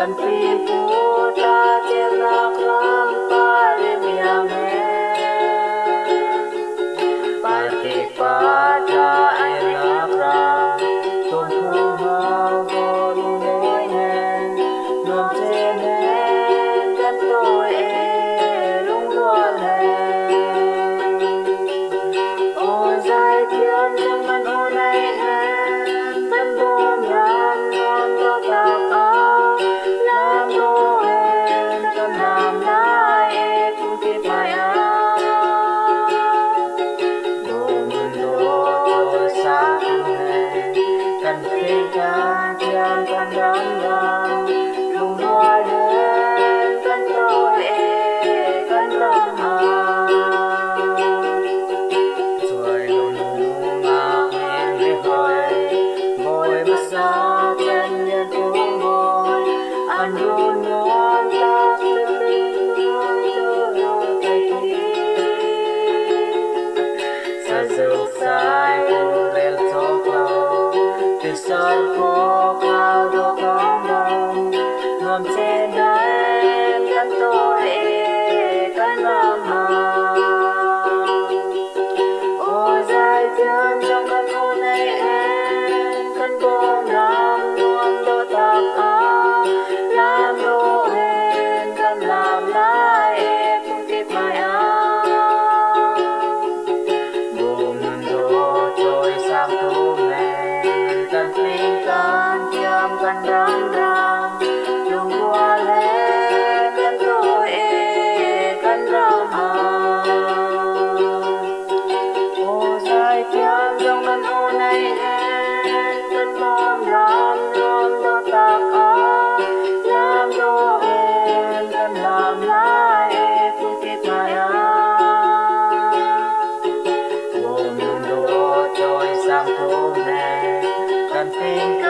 kan tipu ta tiap lam palim yang pati pada elabra tum hau gonu ne nom tene kan tôi lung loa le o dài thiên trong man o này kan Bawmram non do ta ka lam lo kan nam lai cũng kịp mai kan pingkan tiang kan rambang lung loa lên kan tôi kan lam rồi lung ngạc nhiên với hồi môi mắt xa chân nhân cũng môi anh luôn ngon ta tôi cho tay kia sa dục sai cô rel chok lo soi phố cao độ cao mong ngầm trên đây kan tôi kan lam ôi dài thiên trong căn khu này kan Bawmram luôn đôi ta làm đô hên kan làm lại cũng kịp mai buồn đô trôi sang thu này kan pingkan tiang kan rambang lung loa lên kan tôi kan lam o dài thiên trong căn ô này kan Bawmram luôn đôi ta làm đô hên kan làm lại cũng kịp mai buồn đô trôi sang thu này kan pingkan